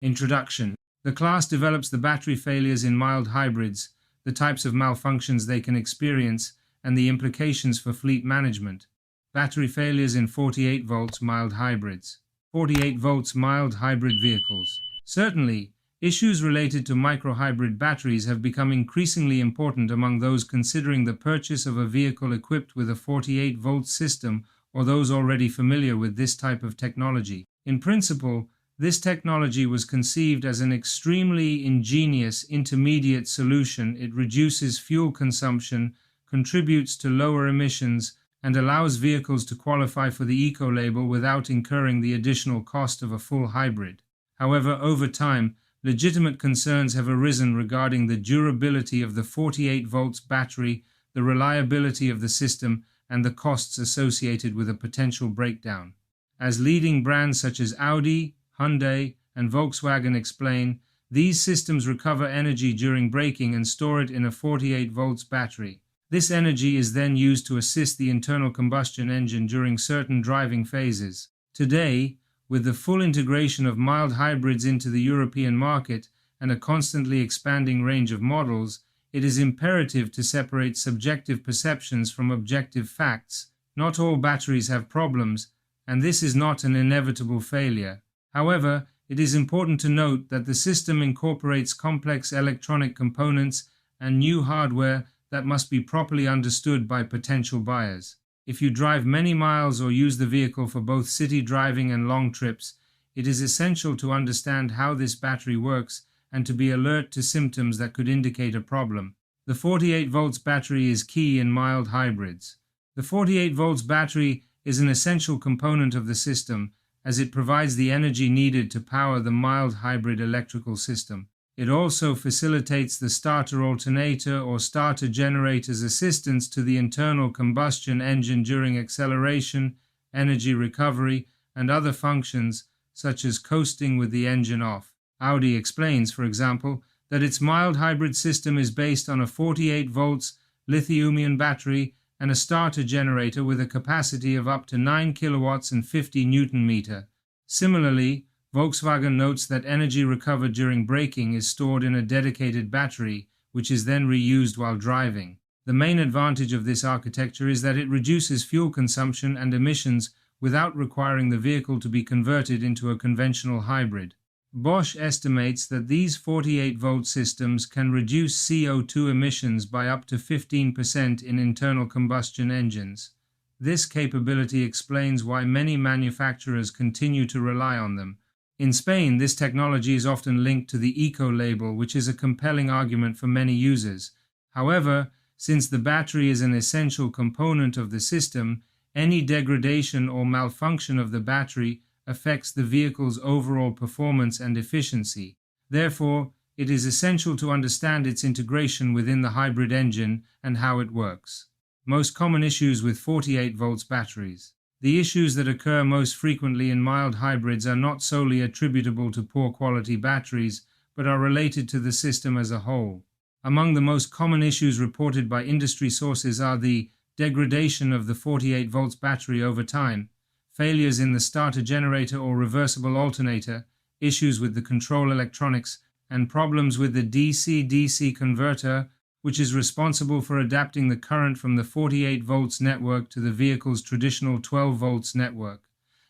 Introduction. The class develops the battery failures in mild hybrids, the types of malfunctions they can experience, and the implications for fleet management. Battery failures in 48 volts mild hybrids. 48 volts mild hybrid vehicles. Certainly, issues related to microhybrid batteries have become increasingly important among those considering the purchase of a vehicle equipped with a 48-volt system or those already familiar with this type of technology. In principle, this technology was conceived as an extremely ingenious intermediate solution. It reduces fuel consumption, contributes to lower emissions, and allows vehicles to qualify for the eco label without incurring the additional cost of a full hybrid. However, over time, legitimate concerns have arisen regarding the durability of the 48 volts battery, the reliability of the system, and the costs associated with a potential breakdown. As leading brands such as Audi, Hyundai, and Volkswagen explain, these systems recover energy during braking and store it in a 48 volts battery. This energy is then used to assist the internal combustion engine during certain driving phases. Today, with the full integration of mild hybrids into the European market and a constantly expanding range of models, it is imperative to separate subjective perceptions from objective facts. Not all batteries have problems, and this is not an inevitable failure. However, it is important to note that the system incorporates complex electronic components and new hardware that must be properly understood by potential buyers. If you drive many miles or use the vehicle for both city driving and long trips, it is essential to understand how this battery works and to be alert to symptoms that could indicate a problem. The 48 volts battery is key in mild hybrids. The 48 volts battery is an essential component of the system as it provides the energy needed to power the mild hybrid electrical system. It also facilitates the starter alternator or starter generator's assistance to the internal combustion engine during acceleration, energy recovery, and other functions such as coasting with the engine off. Audi explains, for example, that its mild hybrid system is based on a 48 volts lithium-ion battery and a starter generator with a capacity of up to 9 kilowatts and 50 Newton meter. Similarly, Volkswagen notes that energy recovered during braking is stored in a dedicated battery, which is then reused while driving. The main advantage of this architecture is that it reduces fuel consumption and emissions without requiring the vehicle to be converted into a conventional hybrid. Bosch estimates that these 48-volt systems can reduce CO2 emissions by up to 15% in internal combustion engines. This capability explains why many manufacturers continue to rely on them. In Spain, this technology is often linked to the eco label, which is a compelling argument for many users. However, since the battery is an essential component of the system, any degradation or malfunction of the battery affects the vehicle's overall performance and efficiency. Therefore, it is essential to understand its integration within the hybrid engine and how it works. Most common issues with 48 volts batteries. The issues that occur most frequently in mild hybrids are not solely attributable to poor quality batteries, but are related to the system as a whole. Among the most common issues reported by industry sources are the degradation of the 48 volts battery over time, failures in the starter generator or reversible alternator, issues with the control electronics, and problems with the DC-DC converter, which is responsible for adapting the current from the 48 volts network to the vehicle's traditional 12 volts network.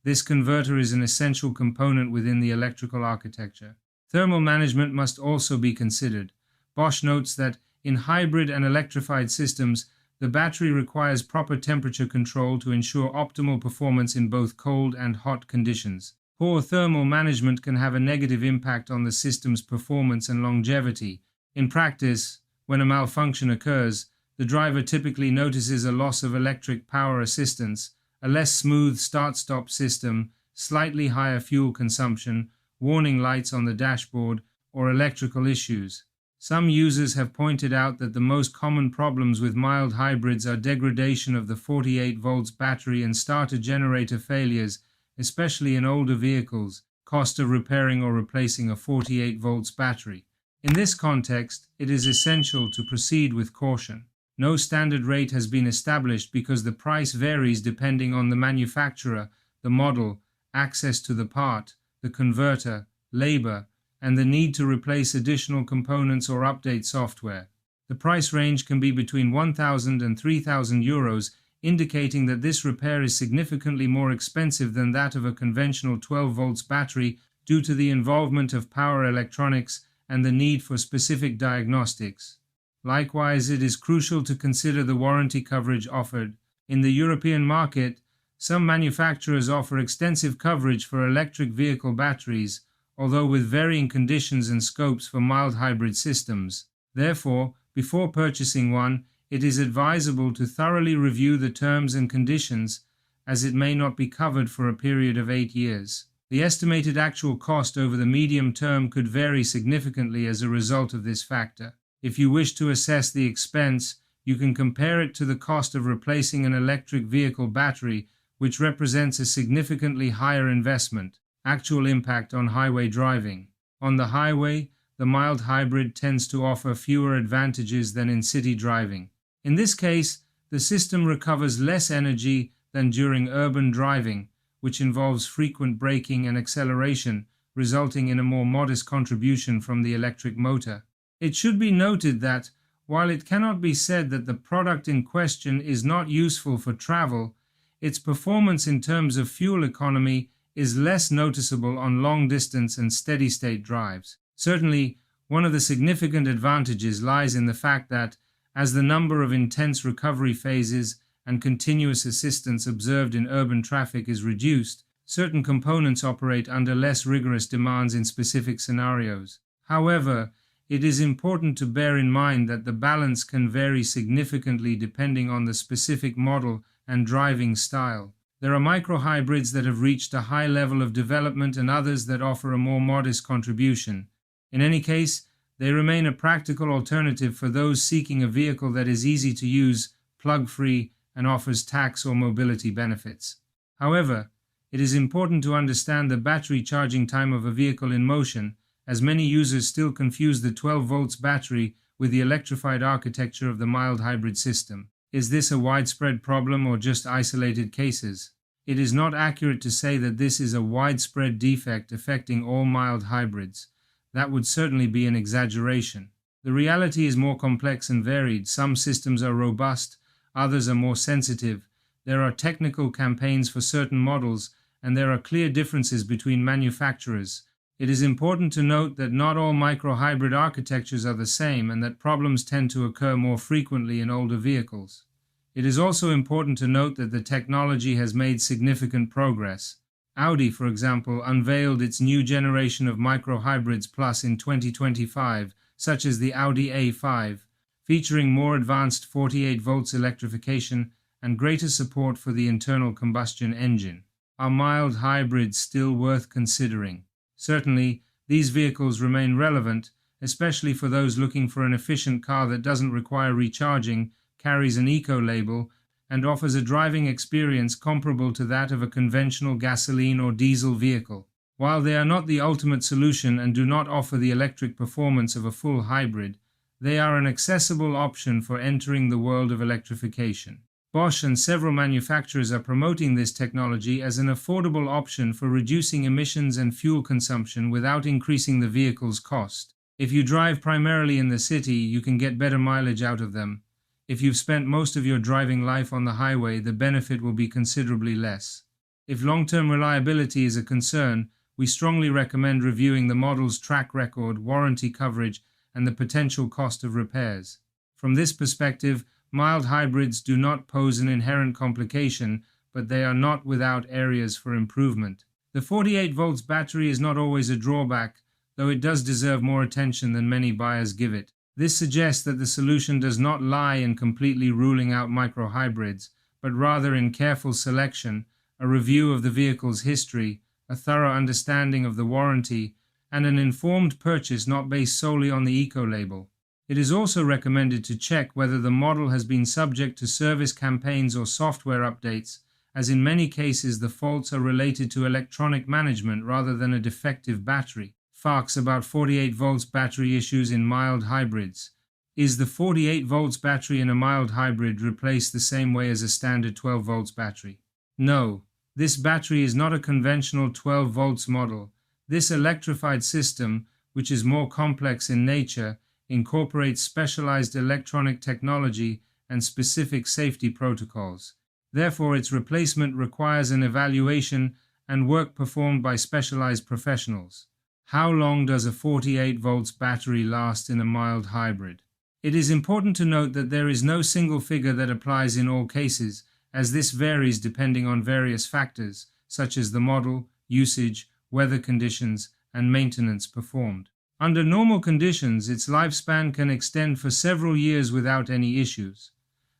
This converter is an essential component within the electrical architecture. Thermal management must also be considered. Bosch notes that in hybrid and electrified systems, the battery requires proper temperature control to ensure optimal performance in both cold and hot conditions. Poor thermal management can have a negative impact on the system's performance and longevity. In practice, when a malfunction occurs, the driver typically notices a loss of electric power assistance, a less smooth start-stop system, slightly higher fuel consumption, warning lights on the dashboard, or electrical issues. Some users have pointed out that the most common problems with mild hybrids are degradation of the 48 volts battery and starter generator failures, especially in older vehicles, cost of repairing or replacing a 48 volts battery. In this context, it is essential to proceed with caution. No standard rate has been established because the price varies depending on the manufacturer, the model, access to the part, the converter, labor, and the need to replace additional components or update software. The price range can be between 1,000 and 3,000 euros, indicating that this repair is significantly more expensive than that of a conventional 12 volts battery due to the involvement of power electronics and the need for specific diagnostics. Likewise, it is crucial to consider the warranty coverage offered. In the European market, some manufacturers offer extensive coverage for electric vehicle batteries, although with varying conditions and scopes for mild hybrid systems. Therefore, before purchasing one, it is advisable to thoroughly review the terms and conditions, as it may not be covered for a period of 8 years. The estimated actual cost over the medium term could vary significantly as a result of this factor. If you wish to assess the expense, you can compare it to the cost of replacing an electric vehicle battery, which represents a significantly higher investment. Actual impact on highway driving. On the highway, the mild hybrid tends to offer fewer advantages than in city driving. In this case, the system recovers less energy than during urban driving, which involves frequent braking and acceleration, resulting in a more modest contribution from the electric motor. It should be noted that, while it cannot be said that the product in question is not useful for travel, its performance in terms of fuel economy is less noticeable on long-distance and steady-state drives. Certainly, one of the significant advantages lies in the fact that, as the number of intense recovery phases and continuous assistance observed in urban traffic is reduced, certain components operate under less rigorous demands in specific scenarios. However, it is important to bear in mind that the balance can vary significantly depending on the specific model and driving style. There are microhybrids that have reached a high level of development and others that offer a more modest contribution. In any case, they remain a practical alternative for those seeking a vehicle that is easy to use, plug-free, and offers tax or mobility benefits. However, it is important to understand the battery charging time of a vehicle in motion, as many users still confuse the 12 volts battery with the electrified architecture of the mild hybrid system. Is this a widespread problem or just isolated cases? It is not accurate to say that this is a widespread defect affecting all mild hybrids. That would certainly be an exaggeration. The reality is more complex and varied. Some systems are robust, others are more sensitive. There are technical campaigns for certain models, and there are clear differences between manufacturers. It is important to note that not all microhybrid architectures are the same and that problems tend to occur more frequently in older vehicles. It is also important to note that the technology has made significant progress. Audi, for example, unveiled its new generation of microhybrids Plus in 2025, such as the Audi A5, featuring more advanced 48 volts electrification and greater support for the internal combustion engine. Are mild hybrids still worth considering? Certainly, these vehicles remain relevant, especially for those looking for an efficient car that doesn't require recharging, carries an eco label, and offers a driving experience comparable to that of a conventional gasoline or diesel vehicle. While they are not the ultimate solution and do not offer the electric performance of a full hybrid, they are an accessible option for entering the world of electrification. Bosch and several manufacturers are promoting this technology as an affordable option for reducing emissions and fuel consumption without increasing the vehicle's cost. If you drive primarily in the city, you can get better mileage out of them. If you've spent most of your driving life on the highway, the benefit will be considerably less. If long-term reliability is a concern, we strongly recommend reviewing the model's track record, warranty coverage, and the potential cost of repairs. From this perspective, mild hybrids do not pose an inherent complication, but they are not without areas for improvement. The 48 volts battery is not always a drawback, though it does deserve more attention than many buyers give it. This suggests that the solution does not lie in completely ruling out microhybrids, but rather in careful selection, a review of the vehicle's history, a thorough understanding of the warranty, and an informed purchase not based solely on the eco label. It is also recommended to check whether the model has been subject to service campaigns or software updates, as in many cases the faults are related to electronic management rather than a defective battery. FAQs about 48 volts battery issues in mild hybrids. Is the 48 volts battery in a mild hybrid replaced the same way as a standard 12 volts battery? No, this battery is not a conventional 12 volts model. This electrified system, which is more complex in nature, incorporates specialized electronic technology and specific safety protocols. Therefore, its replacement requires an evaluation and work performed by specialized professionals. How long does a 48 volts battery last in a mild hybrid? It is important to note that there is no single figure that applies in all cases, as this varies depending on various factors, such as the model, usage, weather conditions, and maintenance performed. Under normal conditions, its lifespan can extend for several years without any issues.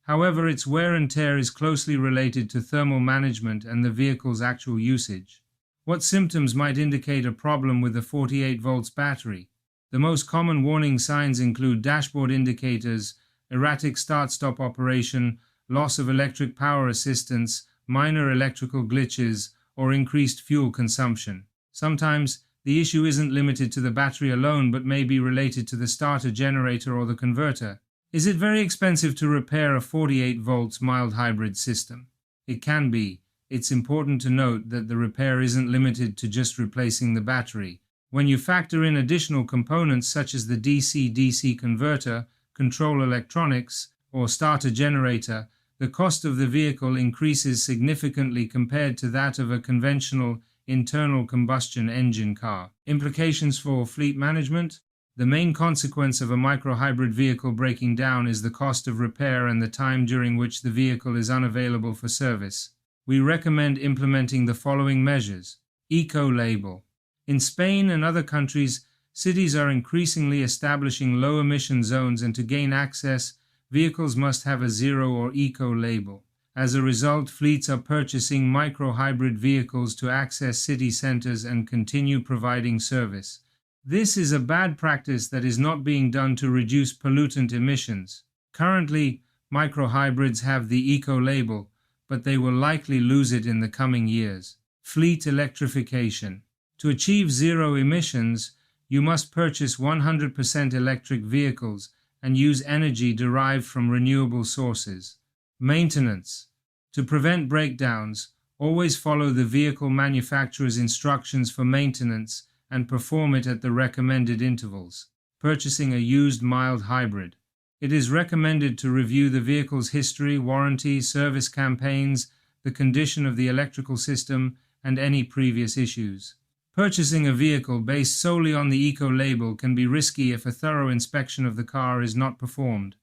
However, its wear and tear is closely related to thermal management and the vehicle's actual usage. What symptoms might indicate a problem with a 48 volts battery? The most common warning signs include dashboard indicators, erratic start-stop operation, loss of electric power assistance, minor electrical glitches, or increased fuel consumption. Sometimes, the issue isn't limited to the battery alone but may be related to the starter generator or the converter. Is it very expensive to repair a 48 volts mild hybrid system? It can be. It's important to note that the repair isn't limited to just replacing the battery. When you factor in additional components such as the DC-DC converter, control electronics, or starter generator, the cost of the vehicle increases significantly compared to that of a conventional internal combustion engine car. Implications for fleet management? The main consequence of a microhybrid vehicle breaking down is the cost of repair and the time during which the vehicle is unavailable for service. We recommend implementing the following measures. Eco-label. In Spain and other countries, cities are increasingly establishing low-emission zones, and to gain access, vehicles must have a zero or eco label. As a result, fleets are purchasing microhybrid vehicles to access city centers and continue providing service. This is a bad practice that is not being done to reduce pollutant emissions. Currently, microhybrids have the eco label, but they will likely lose it in the coming years. Fleet electrification. To achieve zero emissions, you must purchase 100% electric vehicles and use energy derived from renewable sources. Maintenance. To prevent breakdowns, always follow the vehicle manufacturer's instructions for maintenance and perform it at the recommended intervals. Purchasing a used mild hybrid. It is recommended to review the vehicle's history, warranty, service campaigns, the condition of the electrical system, and any previous issues. Purchasing a vehicle based solely on the eco label can be risky if a thorough inspection of the car is not performed.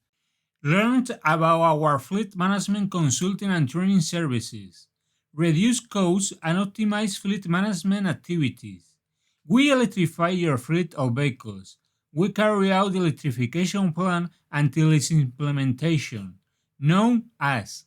Learn about our fleet management consulting and training services. Reduce costs and optimize fleet management activities. We electrify your fleet of vehicles. We carry out the electrification plan until its implementation, known as